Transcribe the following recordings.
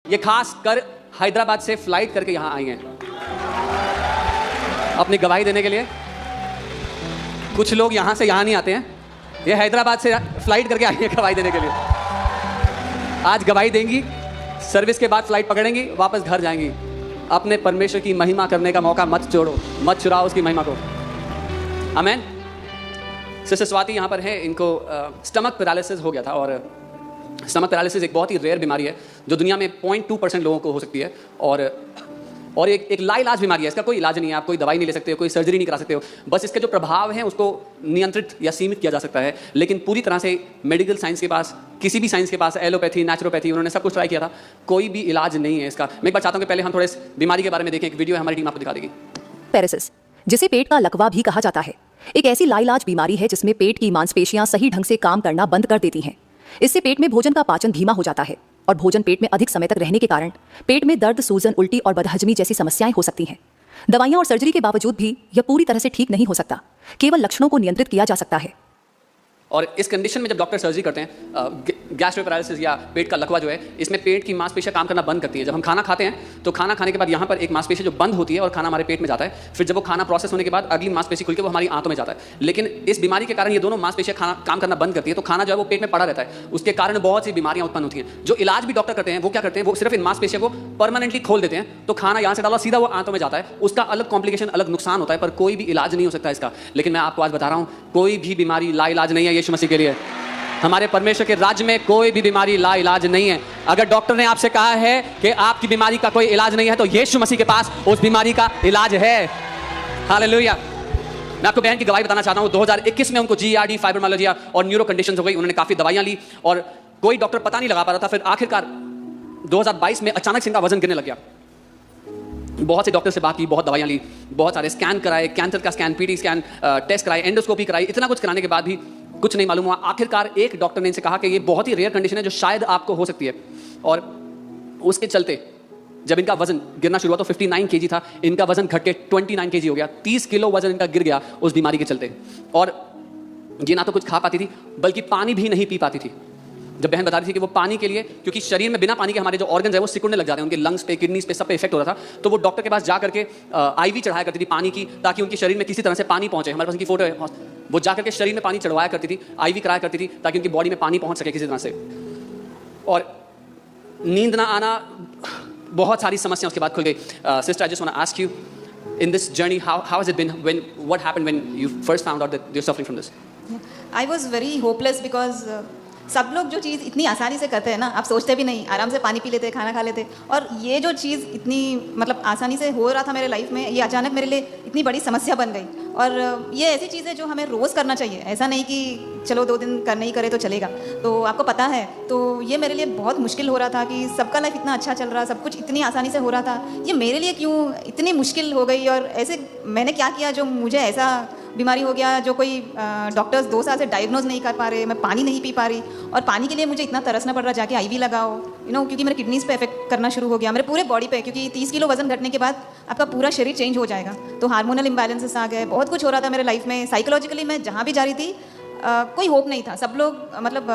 ये खास कर हैदराबाद से फ्लाइट करके यहाँ आई हैं अपनी गवाही देने के लिए। कुछ लोग यहाँ से यहाँ नहीं आते हैं, ये हैदराबाद से फ्लाइट करके आई हैं गवाही देने के लिए। आज गवाही देंगी, सर्विस के बाद फ्लाइट पकड़ेंगी, वापस घर जाएंगी। अपने परमेश्वर की महिमा करने का मौका मत छोड़ो, मत चुराओ उसकी महिमा को। आमेन। सिस्टर स्वाति यहाँ पर है, इनको स्टमक पैरालिसिस हो गया था, और स्टमक पैरालिसिस एक बहुत ही रेयर बीमारी है जो दुनिया में 0.2% लोगों को हो सकती है, और एक लाइलाज बीमारी है। इसका कोई इलाज नहीं है, आप कोई दवाई नहीं ले सकते हो, कोई सर्जरी नहीं करा सकते हो, बस इसके जो प्रभाव हैं उसको नियंत्रित या सीमित किया जा सकता है। लेकिन पूरी तरह से मेडिकल साइंस के पास, किसी भी साइंस के पास, एलोपैथी, नेचुरोपैथी, उन्होंने सब कुछ ट्राई किया था, कोई भी इलाज नहीं है इसका। मैं एक बार चाहता हूँ कि पहले हम थोड़े इस बीमारी के बारे में देखें। एक वीडियो है, हमारी टीम आपको दिखा देगी। पैरालिसिस, जिसे पेट का लकवा भी कहा जाता है, एक ऐसी लाइलाज बीमारी है जिसमें पेट की मांसपेशियां सही ढंग से काम करना बंद कर देती हैं। इससे पेट में भोजन का पाचन धीमा हो जाता है और भोजन पेट में अधिक समय तक रहने के कारण पेट में दर्द, सूजन, उल्टी और बदहजमी जैसी समस्याएं हो सकती हैं। दवाइयां और सर्जरी के बावजूद भी यह पूरी तरह से ठीक नहीं हो सकता, केवल लक्षणों को नियंत्रित किया जा सकता है। और इस कंडीशन में जब डॉक्टर सर्जरी करते हैं, गैस्ट्रो पैरालिसिस या पेट का लकवा जो है, इसमें पेट की मांसपेशियां काम करना बंद करती है। जब हम खाना खाते हैं तो खाना खाने के बाद यहाँ पर एक मांसपेशी जो बंद होती है और खाना हमारे पेट में जाता है। फिर जब वो खाना प्रोसेस होने के बाद अगली मांसपेशी खुल के वो हमारी आंतों में जाता है। लेकिन इस बीमारी के कारण ये दोनों मांसपेशियां खाना काम करना बंद करती है, तो खाना जो है वो पेट में पड़ा रहता है। उसके कारण बहुत सी बीमारियां उत्पन्न होती हैं। जो इलाज भी डॉक्टर करते हैं वो क्या करते हैं, वो सिर्फ इन मांसपेशियों को परमानेंटली खोल देते हैं, तो खाना यहाँ से डाला सीधा वो आंतों में जाता है। उसका अलग कॉम्प्लिकेशन, अलग नुकसान होता है, पर कोई भी इलाज नहीं हो सकता इसका। लेकिन मैं आपको आज बता रहा हूँ, कोई भी बीमारी लाइलाज नहीं है यीशु मसीह के लिए। हमारे परमेश्वर के राज्य में कोई भी बीमारी ला इलाज नहीं है। अगर डॉक्टर ने आपसे कहा है कि आपकी बीमारी का कोई इलाज नहीं है, तो यीशु मसीह के पास उस बीमारी का इलाज है। हालेलुया। मैं आपको बहन की गवाही बताना चाहता हूँ। 2021 में उनको GERD, फाइब्रोमाइल्जिया और न्यूरो कंडीशंस हो गई। उन्होंने काफ़ी दवाइयाँ ली और कोई डॉक्टर पता नहीं लगा पा रहा था। फिर आखिरकार 2022 में अचानक से इनका वजन गिरने लग गया। बहुत से डॉक्टर से बात की, बहुत दवाइयाँ ली, बहुत सारे स्कैन कराए, कैंसर का स्कैन, PT स्कैन, टेस्ट कराए, एंडोस्कोपी कराई। इतना कुछ कराने के बाद भी कुछ नहीं मालूम हुआ। आखिरकार एक डॉक्टर ने इनसे कहा कि ये बहुत ही रेयर कंडीशन है जो शायद आपको हो सकती है। और उसके चलते जब इनका वजन गिरना शुरू हुआ तो 59 kg था, इनका वजन घट के 29 kg हो गया। 30 किलो वजन इनका गिर गया उस बीमारी के चलते। और ये ना तो कुछ खा पाती थी, बल्कि पानी भी नहीं पी पाती थी। जब बहन बता रही थी कि वो पानी के लिए, क्योंकि शरीर में बिना पानी के हमारे जो ऑर्गन्स है वो सिकुड़ने लग जाते हैं, उनके लंग्स पे, किडनीज पे, सब पे इफेक्ट हो रहा था, तो वो डॉक्टर के पास जा करके IV चढ़ाया करती थी पानी की, ताकि उनके शरीर में किसी तरह से पानी पहुंचे। हमारे पास उनकी फोटो है, वो जा करके शरीर में पानी चढ़वाया करती थी, IV कराया करती थी, ताकि उनकी बॉडी में पानी पहुंच सके किसी तरह से। और नींद ना आना, बहुत सारी समस्या उसके बाद खुल गई। Sister, I just want to ask you, in this journey, how has it been, what happened when you first found out that you're suffering from this? I was very hopeless because सब लोग जो चीज़ इतनी आसानी से करते हैं ना, आप सोचते भी नहीं, आराम से पानी पी लेते, खाना खा लेते, और ये जो चीज़ इतनी मतलब आसानी से हो रहा था मेरे लाइफ में, ये अचानक मेरे लिए इतनी बड़ी समस्या बन गई। और ये ऐसी चीज़ है जो हमें रोज़ करना चाहिए, ऐसा नहीं कि चलो 2 दिन कर नहीं करे तो चलेगा। तो आपको पता है, तो ये मेरे लिए बहुत मुश्किल हो रहा था कि सबका लाइफ इतना अच्छा चल रहा, सब कुछ इतनी आसानी से हो रहा था, ये मेरे लिए क्यों इतनी मुश्किल हो गई। और ऐसे मैंने क्या किया जो मुझे ऐसा बीमारी हो गया जो कोई डॉक्टर्स 2 साल से डायग्नोज नहीं कर पा रहे, मैं पानी नहीं पी पा रही, और पानी के लिए मुझे इतना तरसना पड़ रहा, जाके IV लगाओ, क्योंकि मेरे किडनीज पे इफेक्ट करना शुरू हो गया, मेरे पूरे बॉडी पे, क्योंकि 30 किलो वजन घटने के बाद आपका पूरा शरीर चेंज हो जाएगा। तो हार्मोनल इम्बैलेंसेस आ गए, बहुत कुछ हो रहा था मेरे लाइफ में। साइकोलॉजिकली मैं जहाँ भी जा रही थी कोई होप नहीं था, सब लोग मतलब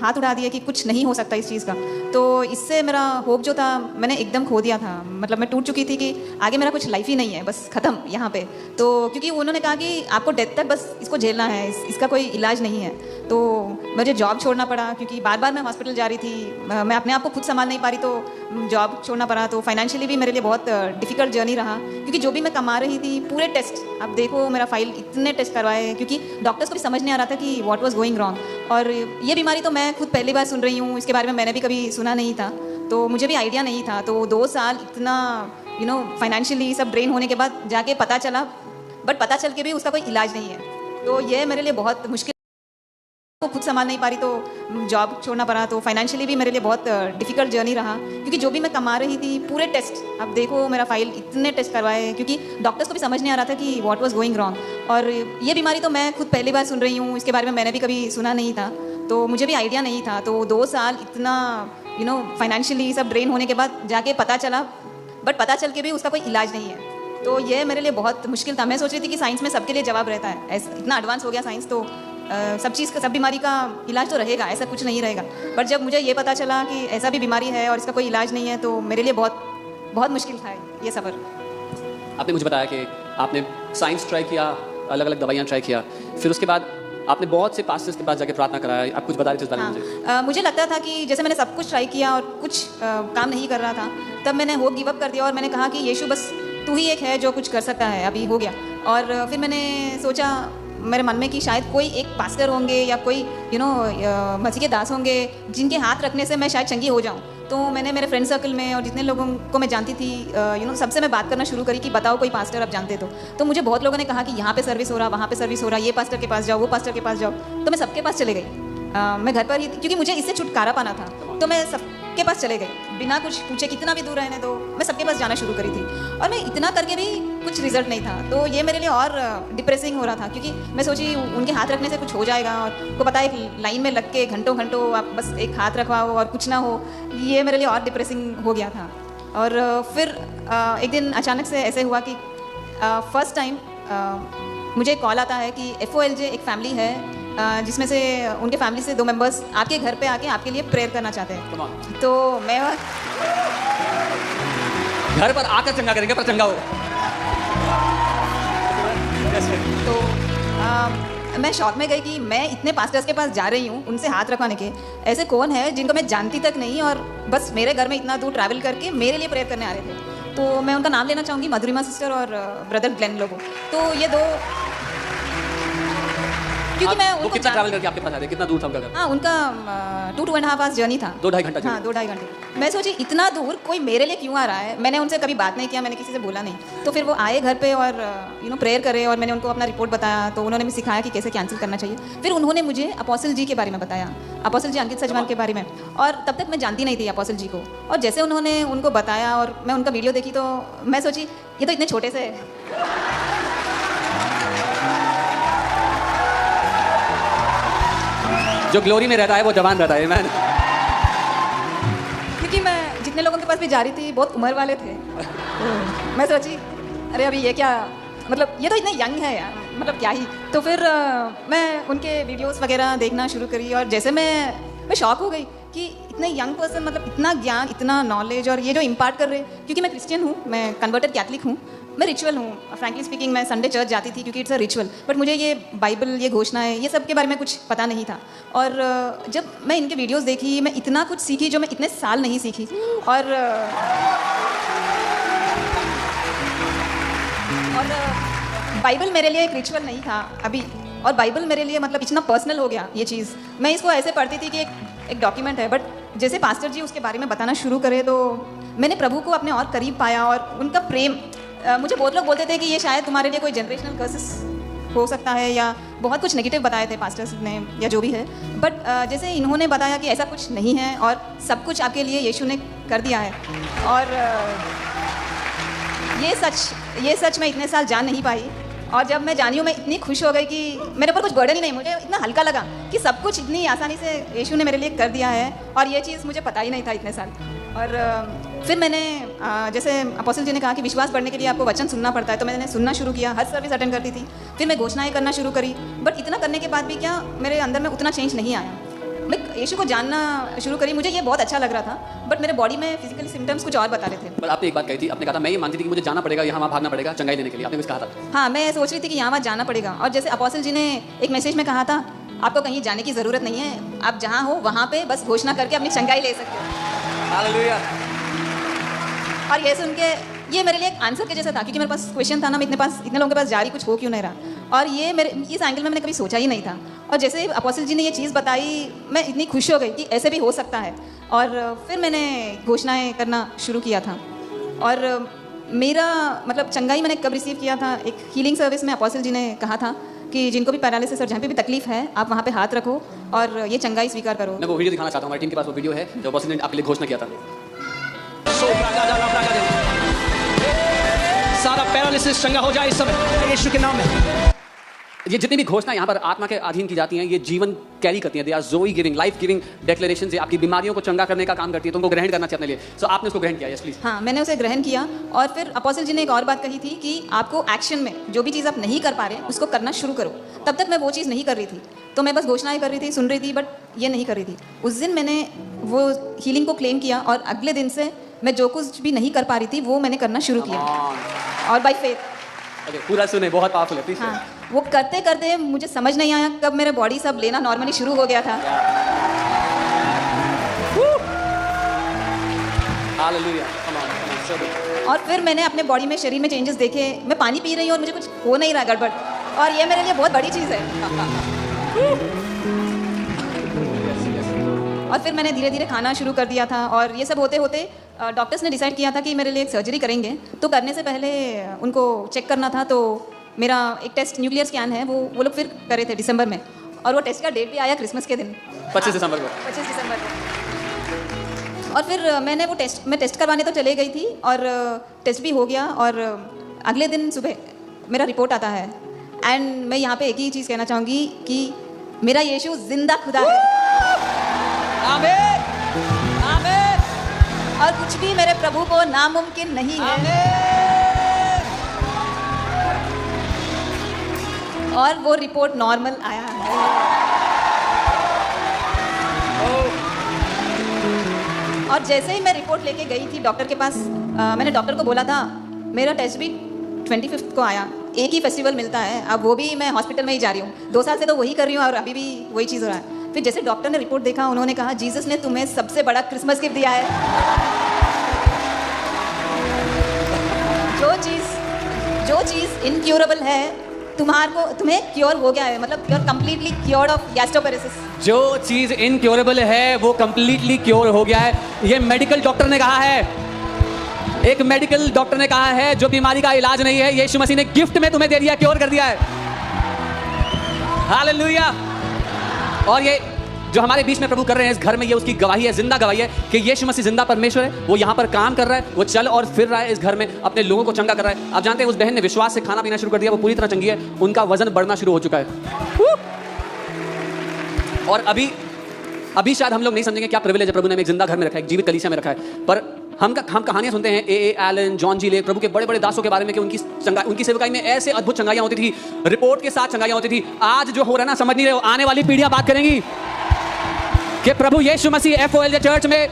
हाथ उठा दिए कि कुछ नहीं हो सकता इस चीज़ का। तो इससे मेरा होप जो था मैंने एकदम खो दिया था, मतलब मैं टूट चुकी थी कि आगे मेरा कुछ लाइफ ही नहीं है, बस ख़त्म यहाँ पे। तो क्योंकि उन्होंने कहा कि आपको डेथ तक बस इसको झेलना है, इसका कोई इलाज नहीं है। तो मुझे जॉब छोड़ना पड़ा, क्योंकि बार बार मैं हॉस्पिटल जा रही थी, मैं अपने आप को खुद संभाल नहीं पा रही, तो जॉब छोड़ना पड़ा। तो फाइनेंशियली भी मेरे लिए बहुत डिफ़िकल्ट जर्नी रहा, क्योंकि जो भी मैं कमा रही थी, पूरे टेस्ट, आप देखो मेरा फाइल इतने टेस्ट करवाए, क्योंकि डॉक्टर्स को भी समझ नहीं आ रहा था कि व्हाट वाज गोइंग रॉन्ग। और ये बीमारी तो मैं खुद पहली बार सुन रही हूँ, इसके बारे में मैंने भी कभी सुना नहीं था, तो मुझे भी आइडिया नहीं था। तो 2 साल इतना फाइनेंशियली सब ड्रेन होने के बाद जाके पता चला, बट पता चल के भी उसका कोई इलाज नहीं है। तो ये मेरे लिए बहुत मुश्किल, को खुद संभाल नहीं पा रही, तो जॉब छोड़ना पड़ा। तो फाइनेंशियली भी मेरे लिए बहुत डिफ़िकल्ट जर्नी रहा, क्योंकि जो भी मैं कमा रही थी, पूरे टेस्ट, आप देखो मेरा फाइल इतने टेस्ट करवाए, क्योंकि डॉक्टर्स को भी समझ नहीं आ रहा था कि व्हाट वाज गोइंग रॉन्ग। और ये बीमारी तो मैं खुद पहली बार सुन रही हूँ, इसके बारे में मैंने भी कभी सुना नहीं था, तो मुझे भी आइडिया नहीं था। तो 2 साल इतना फाइनेंशियली सब ड्रेन होने के बाद जाके पता चला, बट पता चल के भी उसका कोई इलाज नहीं है। तो ये मेरे लिए बहुत मुश्किल था। मैं सोच रही थी कि साइंस में सबके लिए जवाब रहता है, इतना एडवांस हो गया साइंस, तो सब चीज़ का, सब बीमारी का इलाज तो रहेगा, ऐसा कुछ नहीं रहेगा। बट जब मुझे ये पता चला कि ऐसा भी बीमारी है और इसका कोई इलाज नहीं है, तो मेरे लिए बहुत बहुत मुश्किल था ये सफ़र। आपने मुझे बताया कि आपने साइंस ट्राई किया, अलग अलग दवाइयाँ ट्राई किया, फिर उसके बाद आपने बहुत से पास्टर्स के पास जाके प्रार्थना कराया। आप कुछ बता रहे थे इस बारे में मुझे? मुझे लगता था कि जैसे मैंने सब कुछ ट्राई किया और कुछ काम नहीं कर रहा था, तब मैंने होप गिव अप कर दिया और मैंने कहा कि यीशु बस तू ही एक है जो कुछ कर सकता है, अभी हो गया। और फिर मैंने सोचा मेरे मन में कि शायद कोई एक पास्टर होंगे या कोई मसीह के दास होंगे जिनके हाथ रखने से मैं शायद चंगी हो जाऊं। तो मैंने मेरे फ्रेंड सर्कल में और जितने लोगों को मैं जानती थी सबसे मैं बात करना शुरू करी कि बताओ कोई पास्टर आप जानते तो मुझे बहुत लोगों ने कहा कि यहाँ पे सर्विस हो रहा, वहाँ पे सर्विस हो रहा, ये पास्टर के पास जाओ, वो पास्टर के पास जाओ। तो मैं सबके पास चले गई। मैं घर पर ही, क्योंकि मुझे इससे छुटकारा पाना था, तो मैं सबके पास चले गई बिना कुछ पूछे, कितना भी दूर रहने दो, मैं सबके पास जाना शुरू करी थी। और मैं इतना करके भी कुछ रिजल्ट नहीं था, तो ये मेरे लिए और डिप्रेसिंग हो रहा था, क्योंकि मैं सोची उनके हाथ रखने से कुछ हो जाएगा, और को पता है एक लाइन में लग के घंटों घंटों आप बस एक हाथ रखवाओ और कुछ ना हो, ये मेरे लिए और डिप्रेसिंग हो गया था। और फिर एक दिन अचानक से ऐसे हुआ कि फर्स्ट टाइम मुझे कॉल आता है कि FOLJ एक फैमिली है जिसमें से उनके फैमिली से 2 मेंबर्स आपके घर पे आके आपके लिए प्रेयर करना चाहते हैं। तो मैं घर पर आकर चंगा करेंगे, पर चंगा हो। तो मैं शॉक में गई कि मैं इतने पास्टर्स के पास जा रही हूँ उनसे हाथ रखवाने के, ऐसे कौन है जिनको मैं जानती तक नहीं, और बस मेरे घर में इतना दूर ट्रैवल करके मेरे लिए प्रेयर करने आ रहे थे। तो मैं उनका नाम लेना चाहूँगी, मधुरिमा सिस्टर और ब्रदर ग्लेन लोगो। तो ये 2, क्योंकि मैं उनको कितना ट्रैवल करके आपके पास आए थे? कितना दूर था उनका घर? हाँ, उनका 2.5 आवर्स जर्नी था। 2-2.5 घंटा? हाँ, 2-2.5 घंटे। मैं सोची इतना दूर कोई मेरे लिए क्यों आ रहा है। मैंने उनसे कभी बात नहीं किया, मैंने किसी से बोला नहीं। तो फिर वो आए घर पे और प्रेयर करे, और मैंने उनको अपना रिपोर्ट बताया, तो उन्होंने मुझे सिखाया कि कैसे कैंसिल करना चाहिए। फिर उन्होंने मुझे अपोस्टल जी के बारे में बताया, अपोस्टल जी अंकित सजमान के बारे में, और तब तक मैं जानती नहीं थी अपोस्टल जी को। और जैसे उन्होंने उनको बताया और मैं उनका वीडियो देखी, तो मैं सोची ये तो इतने छोटे से जो ग्लोरी में रहता है वो जवान रहता है। मैं क्योंकि मैं जितने लोगों के पास भी जा रही थी बहुत उम्र वाले थे। मैं सोची अरे अभी ये क्या, मतलब ये तो इतने यंग है यार, मतलब क्या ही। तो फिर मैं उनके वीडियोस वगैरह देखना शुरू करी, और जैसे मैं शॉक हो गई कि इतने यंग पर्सन, मतलब इतना ज्ञान, इतना नॉलेज, और ये जो इम्पार्ट कर रहे। क्योंकि मैं क्रिश्चियन हूँ, मैं कन्वर्टेड कैथलिक हूँ, मैं रिचुअल हूँ। फ्रैंकली स्पीकिंग मैं संडे चर्च जाती थी क्योंकि इट्स अ रिचुअल, बट मुझे ये बाइबल, ये घोषणाएं, ये सब के बारे में कुछ पता नहीं था। और जब मैं इनके वीडियोस देखी, मैं इतना कुछ सीखी जो मैं इतने साल नहीं सीखी। और बाइबल मेरे लिए एक रिचुअल नहीं था अभी, और बाइबल मेरे लिए मतलब इतना पर्सनल हो गया ये चीज़। मैं इसको ऐसे पढ़ती थी कि एक डॉक्यूमेंट है, बट जैसे पास्टर जी उसके बारे में बताना शुरू करे, तो मैंने प्रभु को अपने और करीब पाया, और उनका प्रेम। मुझे बहुत लोग बोलते थे कि ये शायद तुम्हारे लिए कोई जनरेशनल कर्सेस हो सकता है, या बहुत कुछ नेगेटिव बताए थे पास्टर्स ने, या जो भी है। बट जैसे इन्होंने बताया कि ऐसा कुछ नहीं है, और सब कुछ आपके लिए यीशु ने कर दिया है। और ये सच मैं इतने साल जान नहीं पाई, और जब मैं जानी हूँ मैं इतनी खुश हो गई कि मेरे ऊपर कुछ बर्डन ही नहीं, मुझे इतना हल्का लगा कि सब कुछ इतनी आसानी से यीशु ने मेरे लिए कर दिया है, और ये चीज़ मुझे पता ही नहीं था इतने साल। और फिर मैंने जैसे अपोस्टल जी ने कहा कि विश्वास बढ़ने के लिए आपको वचन सुनना पड़ता है, तो मैंने सुनना शुरू किया, हर सर्विस अटेंड करती थी। फिर मैं घोषणाएं करना शुरू करी, बट इतना करने के बाद भी क्या मेरे अंदर में उतना चेंज नहीं आया। मैं यीशु को जानना शुरू करी, मुझे ये बहुत अच्छा लग रहा था, बट मेरे बॉडी में फिजिकल सिम्टम्स कुछ और बता रहे थे। पर आपने एक बात कही थी, आपने कहा था मैं ये मानती थी कि मुझे जाना पड़ेगा, यहाँ वहाँ भागना पड़ेगा चंगाई लेने के लिए, आपने कुछ कहा था। हाँ, मैं सोच रही थी कि यहाँ वहाँ जाना पड़ेगा, और जैसे अपोस्टल जी ने एक मैसेज में कहा था, आपको कहीं जाने की ज़रूरत नहीं है, आप जहाँ हो वहाँ पे बस घोषणा करके अपनी चंगाई ले सकते हो। हालेलुया। और ये सुन के ये मेरे लिए एक आंसर के जैसा था, क्योंकि मेरे पास क्वेश्चन था ना, मैं इतने लोगों के पास जा रही, कुछ हो क्यों नहीं रहा। और ये मेरे इस एंगल में मैंने कभी सोचा ही नहीं था। और जैसे अपोस्टल जी ने ये चीज़ बताई, मैं इतनी खुश हो गई कि ऐसे भी हो सकता है। और फिर मैंने घोषणाएं करना शुरू किया था। और मेरा मतलब चंगाई मैंने कब रिसीव किया था, एक हीलिंग सर्विस में अपोस्टल जी ने कहा था कि जिनको भी पैरालिसिस और जहाँ पे भी तकलीफ है, आप वहाँ पे हाथ रखो और ये चंगाई स्वीकार करो। मैं वो वीडियो दिखाना चाहता हूँ, हमारी टीम के पास वो वीडियो है जो अपोस्टल ने आपके लिए घोषणा किया था। सारा पैरालिसिस चंगा हो जाए इस समय यीशु के नाम में। ये जितनी भी घोषणा यहाँ पर आत्मा के अधीन की जाती हैं, ये जीवन कैरी करती हैं। दे आर जोई गिविंग, लाइफ गिविंग डेक्लेरेशंस, ये आपकी बीमारियों को चंगा करने का काम करती है। तो उनको ग्रहण करना चाहिए अपने लिए। सो आपने उसको ग्रहण किया? Yes please. हाँ, मैंने उसे ग्रहण किया। और फिर अपोस्टल जी ने एक और बात कही थी कि आपको एक्शन में जो भी चीज़ आप नहीं कर पा रहे उसको करना शुरू करो। तब तक मैं वो चीज़ नहीं कर रही थी, तो मैं बस घोषणाएं कर रही थी, सुन रही थी, बट ये नहीं कर रही थी। उस दिन मैंने वो हीलिंग को क्लेम किया और अगले दिन से मैं जो कुछ भी नहीं कर पा रही थी वो मैंने करना शुरू किया, और बाय फेथ। ओके, पूरा सुने, बहुत पावरफुल है, प्लीज। हाँ, वो करते करते मुझे समझ नहीं आया कब मेरे बॉडी सब लेना नॉर्मली शुरू हो गया था। Hallelujah, come on, so good। और फिर मैंने अपने बॉडी में, शरीर में चेंजेस देखे। मैं पानी पी रही हूँ और मुझे कुछ हो नहीं रहा गड़बड़, और ये मेरे लिए बहुत बड़ी चीज़ है। और फिर मैंने धीरे धीरे खाना शुरू कर दिया था, और ये सब होते होते डॉक्टर्स ने डिसाइड किया था कि मेरे लिए एक सर्जरी करेंगे। तो करने से पहले उनको चेक करना था, तो मेरा एक टेस्ट न्यूक्लियर स्कैन है, वो लोग फिर करे थे दिसंबर में, और वो टेस्ट का डेट भी आया क्रिसमस के दिन, 25 दिसंबर को। 25 दिसंबर को। और फिर मैंने वो टेस्ट करवाने तो चले गई थी, और टेस्ट भी हो गया, और अगले दिन सुबह मेरा रिपोर्ट आता है। एंड मैं यहाँ पे एक ही चीज़ कहना चाहूँगी कि मेरा यीशु जिंदा खुदा है। आमीन, आमीन। और कुछ भी मेरे प्रभु को नामुमकिन नहीं है। और वो रिपोर्ट नॉर्मल आया है। और जैसे ही मैं रिपोर्ट लेके गई थी डॉक्टर के पास, मैंने डॉक्टर को बोला था मेरा टेस्ट भी 25 को आया, एक ही फेस्टिवल मिलता है, अब वो भी मैं हॉस्पिटल में ही जा रही हूँ, 2 साल से तो वही कर रही हूँ और अभी भी वही चीज़ हो रहा है। फिर जैसे डॉक्टर ने रिपोर्ट देखा, उन्होंने कहा जीसस ने तुम्हें सबसे बड़ा क्रिसमस गिफ्ट दिया है। जो चीज़ इनक्योरेबल है तुम्हें क्योर हो गया है, मतलब you are completely cured of gastroparesis. जो चीज इनक्योरेबल है वो कंप्लीटली क्योर हो गया है। ये मेडिकल डॉक्टर ने कहा है, एक मेडिकल डॉक्टर ने कहा है, जो बीमारी का इलाज नहीं है यीशु मसीह ने गिफ्ट में तुम्हें दे दिया, क्योर कर दिया है। हालेलुया। और ये जो हमारे बीच में प्रभु कर रहे हैं इस घर में, ये उसकी गवाही है, जिंदा गवाही है कि यीशु मसीह जिंदा परमेश्वर है। वो यहाँ पर काम कर रहा है, वो चल और फिर रहा है इस घर में, अपने लोगों को चंगा कर रहा है। आप जानते हैं उस बहन ने विश्वास से खाना पीना शुरू कर दिया, वो पूरी तरह चंगी है, उनका वजन बढ़ना शुरू हो चुका है। और अभी शायद हम लोग नहीं समझेंगे क्या प्रिविलेज है, प्रभु ने हमें एक जिंदा घर में रखा है, एक जीवित कलीसिया में रखा है। पर हम कहानियां सुनते हैं ए एलन, जॉन जी ले, प्रभु के बड़े बड़े दासों के बारे में कि उनकी सेवकाई में ऐसे अद्भुत चंगाइयां होती थी, रिपोर्ट के साथ चंगाइयां होती थी। आज जो हो रहा है ना, समझ नहीं रहे हो, आने वाली पीढ़ियां बात करेंगी कि प्रभु यीशु मसीह FOL चर्च में,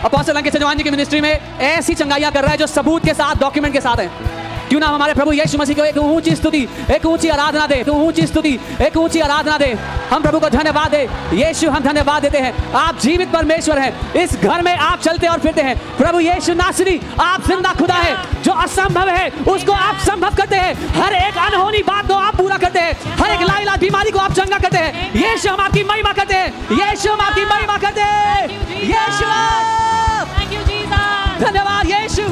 अपोस्टल अंकित सजवान जी की मिनिस्ट्री में ऐसी चंगाइयां कर रहा है जो सबूत के साथ, डॉक्यूमेंट के साथ है। क्यों ना हमारे प्रभु यीशु मसीह को एक ऊंची स्तुति, एक ऊंची आराधना दे, ऊंची स्तुति, एक ऊंची आराधना दे। हम प्रभु को धन्यवाद दे। यीशु, हम धन्यवाद देते हैं, आप जीवित परमेश्वर हैं, इस घर में आप चलते और फिरते हैं। प्रभु यीशु नासरी, आप जिंदा खुदा है, जो असंभव है उसको आप संभव करते हैं, हर एक अनहोनी बात को आप पूरा करते हैं, हर एक लाइलाज बीमारी को आप चंगा करते हैं। यीशु, हम आपकी महिमा करते हैं, यीशु, हम आपकी महिमा करते हैं। यीशु, धन्यवाद यीशु,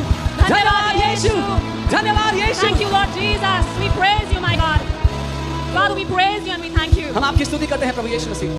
धन्यवाद यीशु, धन्यवाद यीशु। Thank you, Lord Jesus. We praise you, my God. Father, we praise you and we thank you. हम आपकी स्तुति करते हैं प्रभु यीशु मसीह।